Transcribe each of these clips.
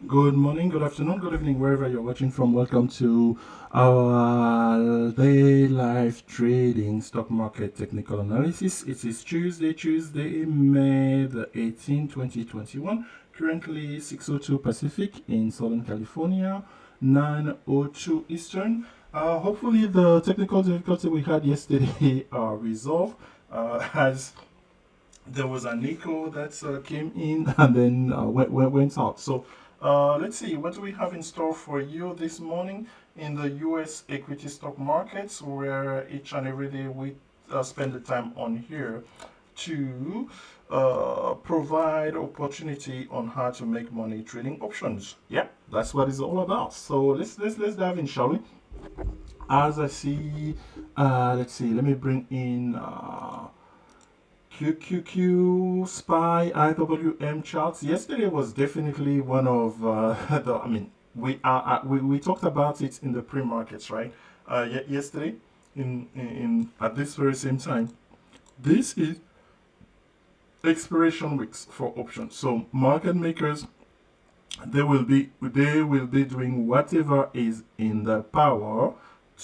Good morning, good afternoon, good evening, wherever you're watching from. Welcome to our day live trading stock market technical analysis. It is Tuesday, May the 18th, 2021. Currently 6:02 Pacific in Southern California, 9:02 Eastern. Hopefully the technical difficulty we had yesterday are resolved. As there was an echo that came in and then went out. So let's see, what do we have in store for you this morning in the US equity stock markets, where each and every day we spend the time on here to provide opportunity on how to make money trading options. Yeah, that's what it's all about. So let's dive in, shall we? As I see, let's see, let me bring in QQQ, SPY, IWM charts. Yesterday was definitely one of the. I mean, we talked about it in the pre-markets, right? Yesterday, in at this very same time. This is expiration weeks for options. So market makers, they will be doing whatever is in their power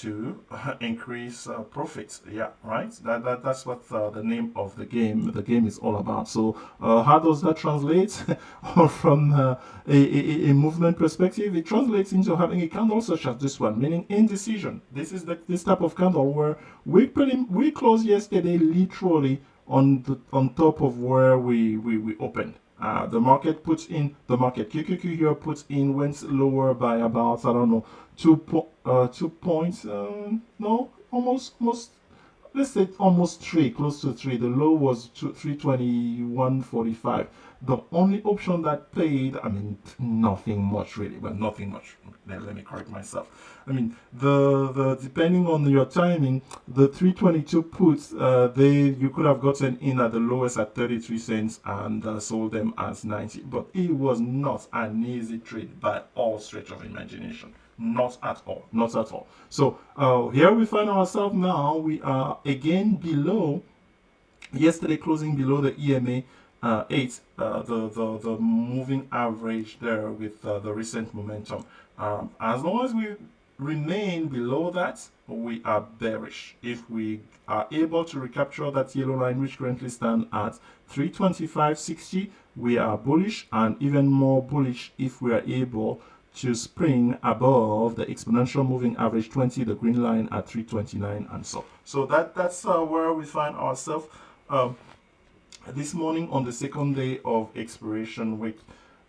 to increase profits. Yeah, right. That's what the name of the game is all about. So how does that translate? Or from a movement perspective, it translates into having a candle such as this one, meaning indecision. This is this type of candle where we closed yesterday literally on top of where we opened. The market QQQ here puts in, went lower by about, I don't know, 2 points, no, almost, let's say almost 3, close to 3. The low was 321.45. The only option that paid, I mean, nothing much really, but nothing much. Let me correct myself. I mean, the depending on your timing, the 322 puts, you could have gotten in at the lowest at 33 cents and sold them as 90, but it was not an easy trade by all stretch of imagination. Not at all. Not at all. So here we find ourselves now. We are again below, yesterday closing below the EMA 8, the moving average there with the recent momentum. As long as we remain below that, we are bearish. If we are able to recapture that yellow line, which currently stands at 325.60, we are bullish, and even more bullish if we are able to spring above the exponential moving average 20, the green line at 329, and so that's where we find ourselves this morning on the second day of expiration week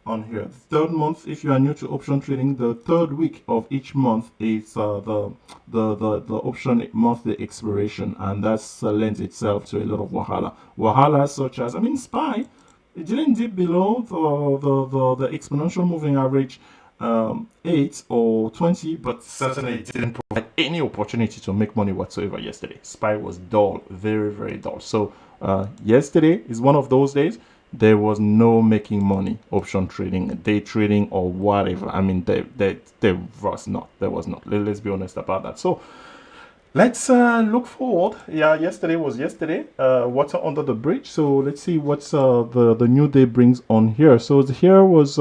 on here. The third month, if you are new to option trading, the third week of each month is the option monthly expiration, and that's lends itself to a lot of wahala such as, I mean, SPY, it didn't dip below the exponential moving average 8 or 20, but certainly it didn't provide any opportunity to make money whatsoever yesterday. SPY was dull, very, very dull. So yesterday is one of those days. There was no making money option trading, day trading, or whatever. I mean, there was not. Let's be honest about that. So let's look forward. Yeah, yesterday was yesterday. Water under the bridge. So let's see what the new day brings on here. So here was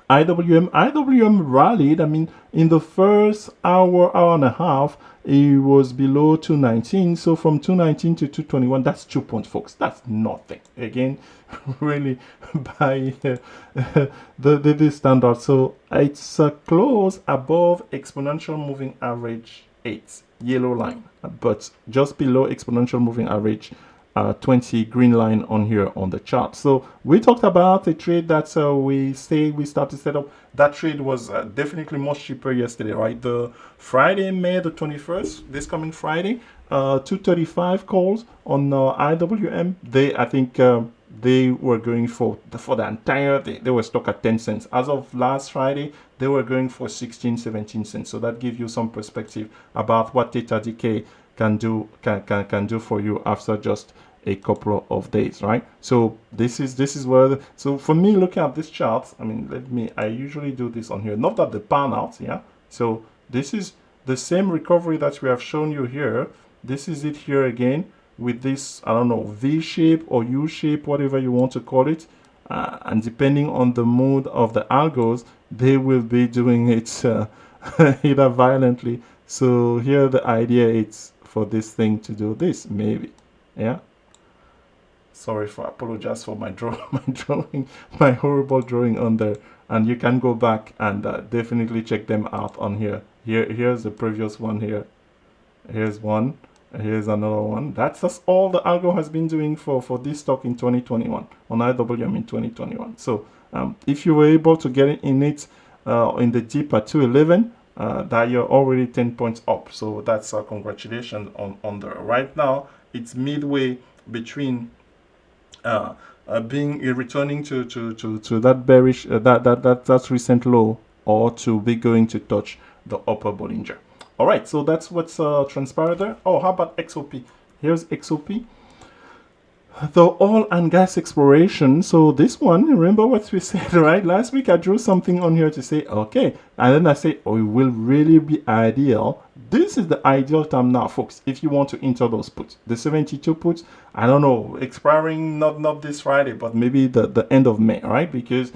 IWM rallied. I mean, in the first hour and a half, it was below 219. So from 219 to 221, that's 2 points, folks. That's nothing. Again, really by the standard. So it's close above exponential moving average 8, yellow line, but just below exponential moving average 20, green line on here on the chart. So we talked about a trade that we start to set up. That trade was definitely much cheaper yesterday, right? The Friday, May the 21st, this coming Friday, 235 calls on IWM. I think they were going for the entire day. They were stuck at 10 cents. As of last Friday, they were going for 16, 17 cents. So that gives you some perspective about what theta decay can do for you after just a couple of days, right? So this is where so for me, looking at this chart, I mean, I usually do this on here, not at the pan out. Yeah, so this is the same recovery that we have shown you here. This is it here again with this, I don't know, V shape or U shape, whatever you want to call it. and depending on the mood of the algos, they will be doing it either violently. So here the idea is for this thing to do this, maybe. Yeah. Sorry for apologize for my my drawing, my horrible drawing on there. And you can go back and definitely check them out on here. Here's the previous one here. Here's one. Here's another one. That's all the algo has been doing for this stock in 2021 on IWM in 2021. So if you were able to get in it in the dip at 211, that you're already 10 points up. So that's congratulations on the right now. It's midway between being returning to that bearish that recent low, or to be going to touch the upper Bollinger. All right, so that's what's transpired there. Oh, how about XOP? Here's XOP, the oil and gas exploration. So this one, remember what we said, right? Last week I drew something on here to say, okay, and then I say, oh, it will really be ideal. This is the ideal time now, folks, if you want to enter those puts. The 72 puts, I don't know, expiring not this Friday, but maybe the end of May, right? Because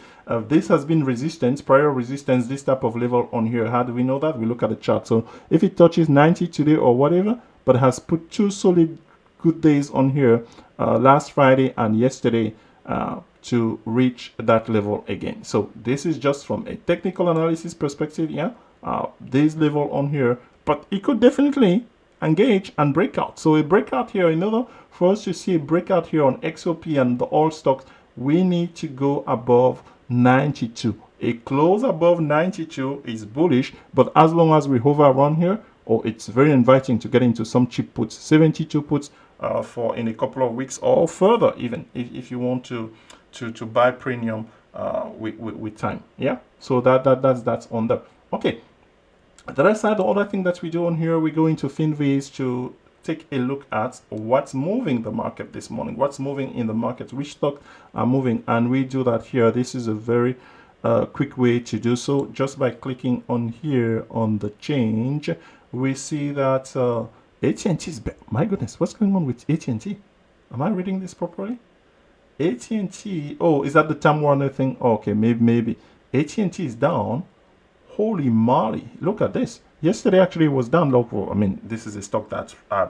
this has been resistance, prior resistance, this type of level on here. How do we know that? We look at the chart. So if it touches 90 today or whatever, but has put two solid good days on here, last Friday and yesterday, to reach that level again. So this is just from a technical analysis perspective, yeah, this level on here, but it could definitely engage and break out. So a breakout here, in order for us to see a breakout here on XOP and the oil stocks, we need to go above 92. A close above 92 is bullish, but as long as we hover around here, oh, it's very inviting to get into some cheap puts, 72 puts for in a couple of weeks or further, even if you want to buy premium with time. Yeah, so that's on there. Okay, the other side, the other thing that we do on here, we go into FinViz to take a look at what's moving the market this morning, what's moving in the market, which stocks are moving, and we do that here. This is a very quick way to do so. Just by clicking on here on the change, we see that AT&T is my goodness, what's going on with AT&T? Am I reading this properly? AT&T, oh, is that the Time Warner thing? Oh, okay, maybe. AT&T is down. Holy moly, look at this. Yesterday actually was down. Look, I mean, this is a stock that I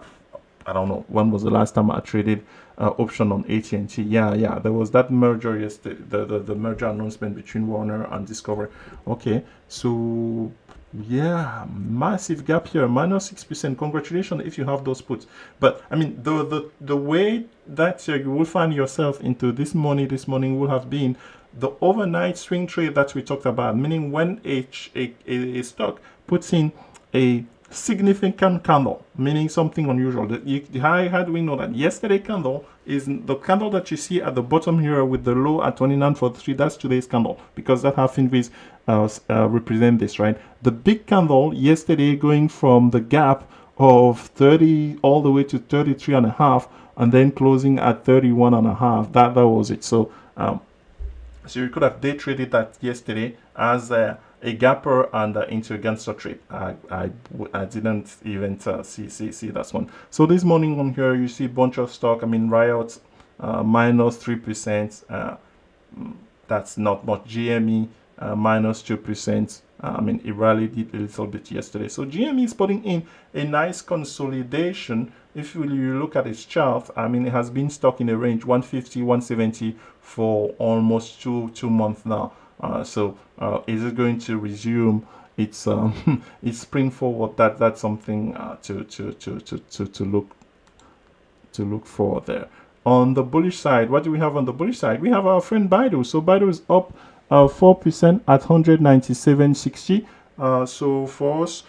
don't know when was the last time I traded option on AT&T. Yeah, there was that merger yesterday, the merger announcement between Warner and Discovery. Okay, so yeah, massive gap here, minus 6%. Congratulations if you have those puts. But I mean, the way that you will find yourself into this morning will have been the overnight swing trade that we talked about, meaning when a stock puts in a significant candle, meaning something unusual. How do we know that? Yesterday candle is the candle that you see at the bottom here with the low at 29.43. That's today's candle, because that's how FinViz represent this, right? The big candle yesterday going from the gap of 30 all the way to 33.5, and then closing at 31.5. That was it. So so you could have day traded that yesterday as a gapper and into a gangster trade. I didn't even see that one. So this morning on here, you see a bunch of stock. I mean, Riot minus 3%. That's not much. GME minus 2%. I mean, it rallied a little bit yesterday. So GME is putting in a nice consolidation. If you look at its chart, I mean, it has been stuck in a range 150, 170 for almost two months now. So is it going to resume its its spring forward? That's something to look for there. On the bullish side, what do we have on the bullish side? We have our friend Baidu. So Baidu is up 4% at 197.60. So for us,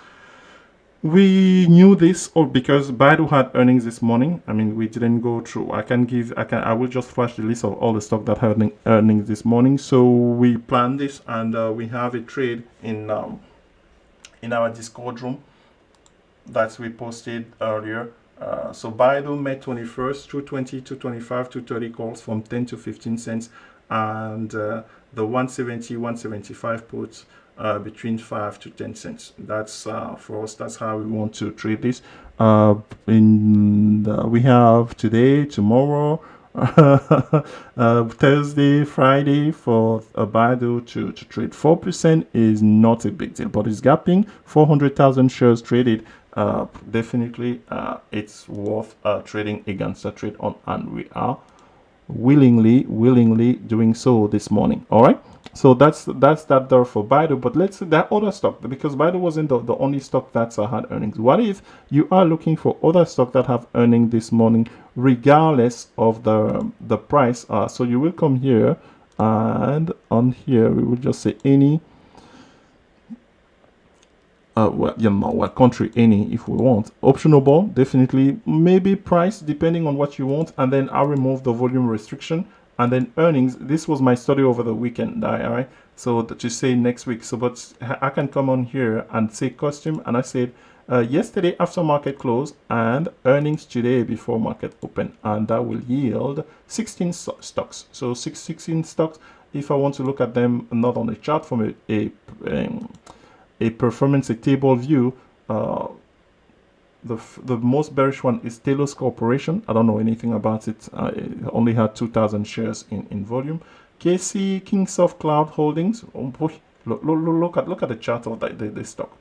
we knew this because Baidu had earnings this morning. I mean, we didn't go through. I will just flash the list of all the stock that had earnings this morning. So we planned this, and we have a trade in our Discord room that we posted earlier. So Baidu May 21st, 220, 225, 230 calls from 10 to 15 cents, and the 170, 175 puts between 5 to 10 cents. That's for us. That's how we want to trade this. We have today, tomorrow, Thursday, Friday for a Baidu to trade 4% is not a big deal, but it's gapping 400,000 shares traded. Definitely, it's worth trading against a trade on, and we are willingly doing so this morning. All right, so that's that there for Baidu. But let's say that other stock, because Baidu wasn't the only stock that's had earnings. What if you are looking for other stock that have earning this morning regardless of the price? So you will come here, and on here we will just say any well, what country, any, if we want. Optionable, definitely, maybe price, depending on what you want, and then I'll remove the volume restriction. And then earnings, this was my study over the weekend, all right? So to say next week. So, but I can come on here and say costume, and I said yesterday after market close and earnings today before market open, and that will yield 16 stocks. So 16 stocks. If I want to look at them not on a chart, from a performance, a table view, the most bearish one is Telos Corporation. I don't know anything about it. It only had 2,000 shares in volume. KC Kingsoft Cloud Holdings. Oh boy, look at the chart of the stock.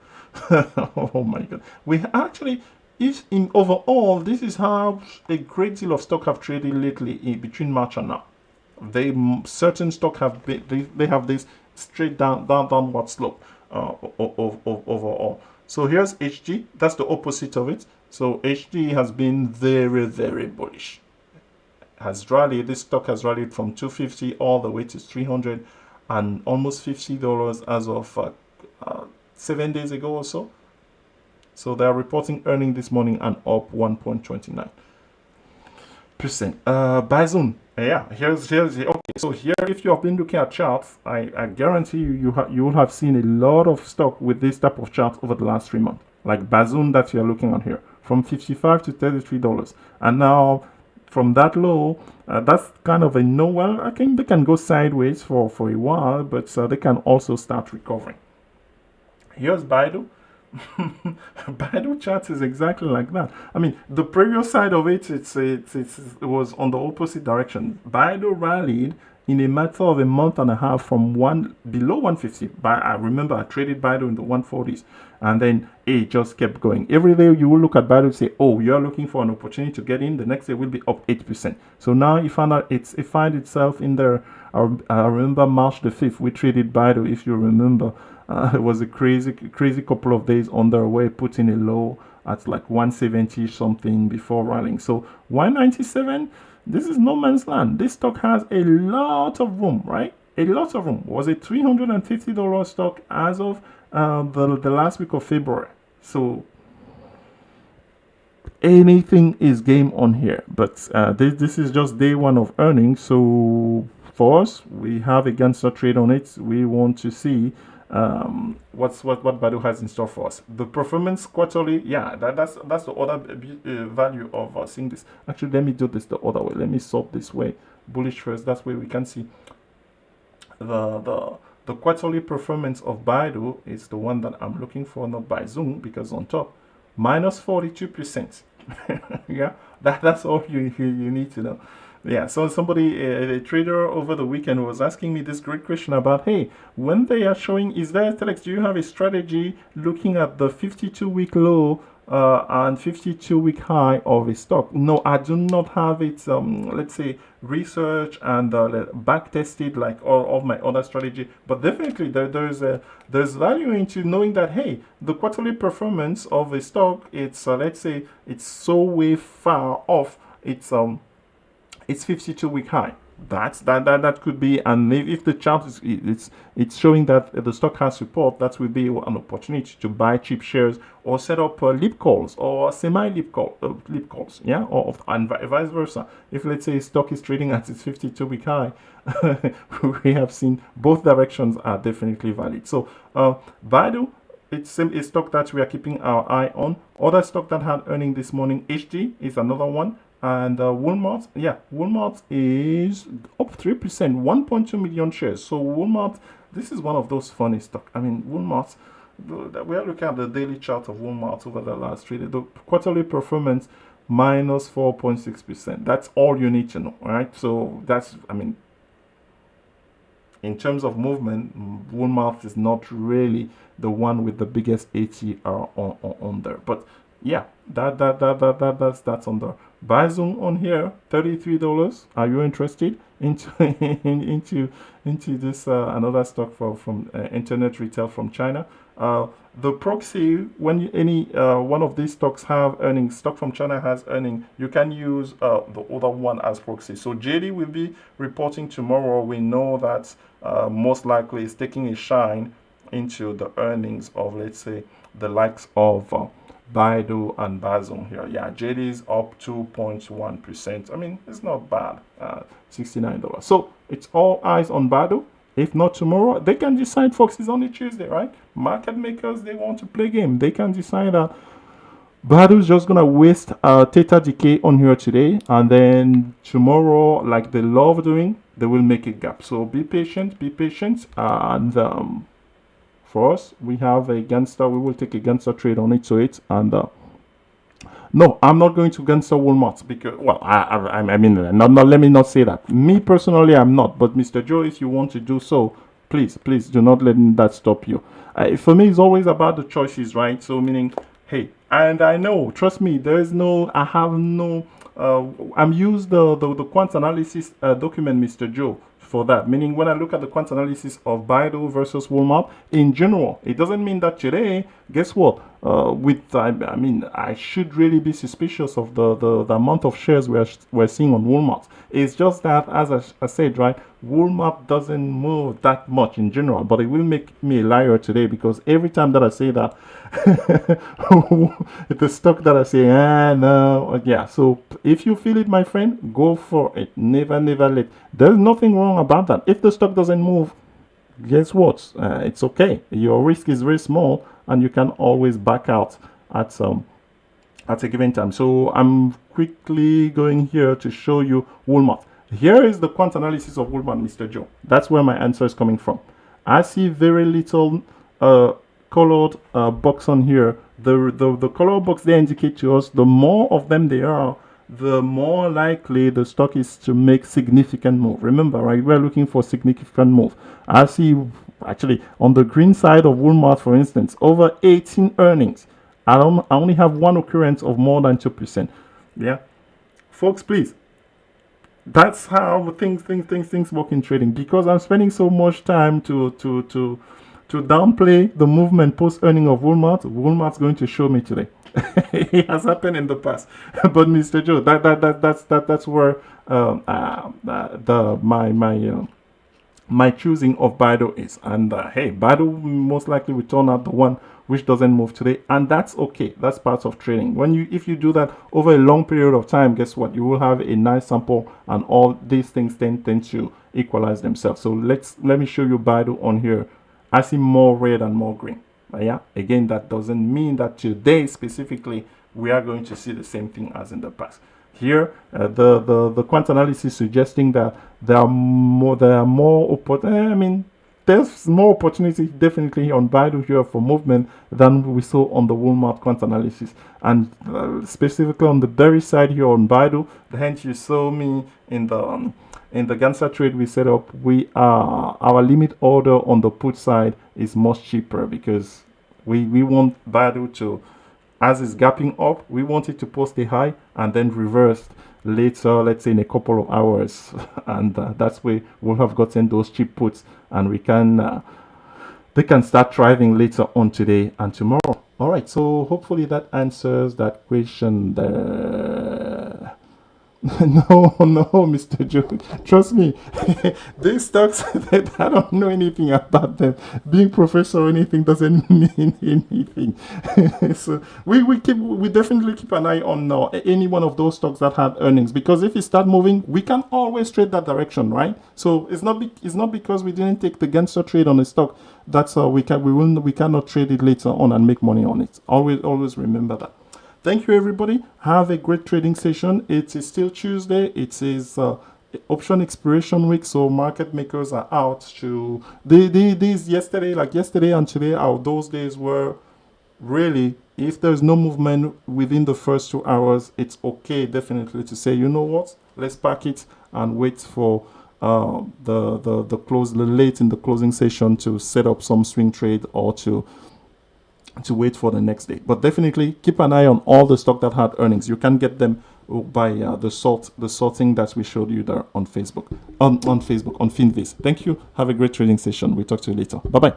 Oh my god. We actually, if in overall, this is how a great deal of stock have traded lately between March and now. Certain stock have they have this straight downward slope overall. So here's HG. That's the opposite of it. So HG has been very bullish. Has rallied. This stock has rallied from 250 all the way to 300 and almost $50 as of 7 days ago or so. So they are reporting earning this morning and up 1.29%. Bison. Yeah, here's okay. So here, if you have been looking at charts, I guarantee you will have seen a lot of stock with this type of chart over the last 3 months, like Bazoon that you're looking on here, from $55 to $33, and now from that low, that's kind of a no. Well, I think they can go sideways for a while, but they can also start recovering. Here's Baidu. Baidu chart is exactly like that. I mean, the previous side of it, it was on the opposite direction. Baidu rallied in a matter of a month and a half from below 150. I remember I traded Baidu in the 140s, and then it just kept going. Every day you will look at Baidu and say, "Oh, you are looking for an opportunity to get in." The next day will be up 8%. So now you find out it finds itself in there. I remember March the 5th we traded Baidu, if you remember. It was a crazy couple of days on their way, putting a low at like 170 something before rallying. So 197, this is no man's land. This stock has a lot of room, right? A lot of room. Was a $350 stock as of the last week of February. So anything is game on here. But this is just day one of earnings. So for us, we have a Ganser trade on it. We want to see what Baidu has in store for us. The performance quarterly, yeah, that's the other value of seeing this. Actually, let me do this the other way. Let me sort this way, bullish first. That way we can see the quarterly performance of Baidu is the one that I'm looking for, not by Zoom, because on top minus 42%. Yeah, that's all you need to know. Yeah, so somebody, a trader over the weekend was asking me this great question about, hey, when they are showing, is there, Telex, do you have a strategy looking at the 52-week low and 52-week high of a stock? No, I do not have it, let's say, research and back tested like all of my other strategy, but definitely there's value into knowing that, hey, the quarterly performance of a stock, it's let's say it's so way far off its 52-week high. That could be, and if the chart is it's showing that the stock has support, that will be an opportunity to buy cheap shares or set up lip calls or semi-lip calls, yeah, and vice versa. If let's say stock is trading at its 52-week high, we have seen both directions are definitely valid. So Baidu, it's a stock that we are keeping our eye on. Other stock that had earning this morning, HG is another one. And Walmart, yeah, Walmart is up 3%, 1.2 million shares. So Walmart, this is one of those funny stock. I mean, Walmart, we are looking at the daily chart of Walmart over the last 3 days. The quarterly performance, minus 4.6%. That's all you need to know. All right. So that's, I mean, in terms of movement, Walmart is not really the one with the biggest ATR on there. But yeah, that's on there. Buy zone on here, $33. Are you interested into into this another stock from internet retail from China? The proxy, when any one of these stocks have earnings, stock from China has earning, you can use the other one as proxy. So JD will be reporting tomorrow. We know that most likely is taking a shine into the earnings of, let's say, the likes of Baidu and Bazon here. Yeah, JD is up 2.1%. I mean, it's not bad. $69. So it's all eyes on Baidu. If not tomorrow, they can decide Fox is on a Tuesday, right? Market makers, they want to play game. They can decide that Badu's just gonna waste theta decay on here today, and then tomorrow, like they love doing, they will make a gap. So be patient, and for us, we have a Gangster. We will take a Gangster trade on it, and no, I'm not going to Gangster Walmart because, well, I mean, let me not say that. Me personally, I'm not. But Mr. Joe, if you want to do so, please do not let that stop you. For me, it's always about the choices, right? So meaning, hey, and I know, trust me, there is no, I have no, I'm used the quant analysis document, Mr. Joe, for that. Meaning, when I look at the quant analysis of Baidu versus Walmart in general, it doesn't mean that today, guess what? I mean, I should really be suspicious of the amount of shares we're seeing on Walmart. It's just that, as I said, right, Walmart doesn't move that much in general, but it will make me a liar today because every time that I say that, the stock that I say, no, yeah. So if you feel it, my friend, go for it. Never let. There's nothing wrong about that. If the stock doesn't move, guess what? It's okay. Your risk is very small, and you can always back out at a given time. So I'm quickly going here to show you Walmart. Here is the quant analysis of Walmart, Mr. Joe. That's where my answer is coming from. I see very little colored box on here. The color box they indicate to us, the more of them there are, the more likely the stock is to make significant move. Remember, right? We're looking for significant move. I see, actually, on the green side of Walmart, for instance, over 18 earnings. I only have one occurrence of more than 2%. Yeah, folks, please. That's how things work in trading. Because I'm spending so much time to downplay the movement post earning of Walmart. Walmart's going to show me today. It has happened in the past. But Mr. Joe, that's where my choosing of Baidu is. And hey, Baidu most likely will turn out the one which doesn't move today, and that's okay. That's part of trading. If you do that over a long period of time, guess what? You will have a nice sample, and all these things tend to equalize themselves. So let me show you Baidu on here. I see more red and more green. Yeah, again, that doesn't mean that today specifically we are going to see the same thing as in the past. Here, the quant analysis suggesting that there are more I mean, there's more opportunity definitely on Baidu here for movement than we saw on the Walmart quant analysis, and specifically on the bearish side here on Baidu. Hence, you saw me in the Ganser trade we set up. Our limit order on the put side is much cheaper because we want Baidu to, as it's gapping up, we want it to post a high and then reverse later, let's say in a couple of hours, and that's where we'll have gotten those cheap puts, and they can start thriving later on today and tomorrow. All right, so hopefully that answers that question there. No, Mr. Joe. Trust me, these stocks, I don't know anything about them. Being professor or anything doesn't mean anything. So we definitely keep an eye on any one of those stocks that have earnings, because if it start moving, we can always trade that direction, right? So it's not because we didn't take the Gangster trade on a stock that's we cannot trade it later on and make money on it. Always remember that. Thank you, everybody. Have a great trading session. It is still Tuesday. It is option expiration week, so market makers are out to these yesterday and today are those days where really, if there's no movement within the first 2 hours, it's okay definitely to say, you know what, let's pack it and wait for the close, the late in the closing session to set up some swing trade, or to wait for the next day. But definitely keep an eye on all the stock that had earnings. You can get them by the sorting that we showed you there on Facebook, on Facebook, on Finviz. Thank you. Have a great trading session. We'll talk to you later. Bye bye.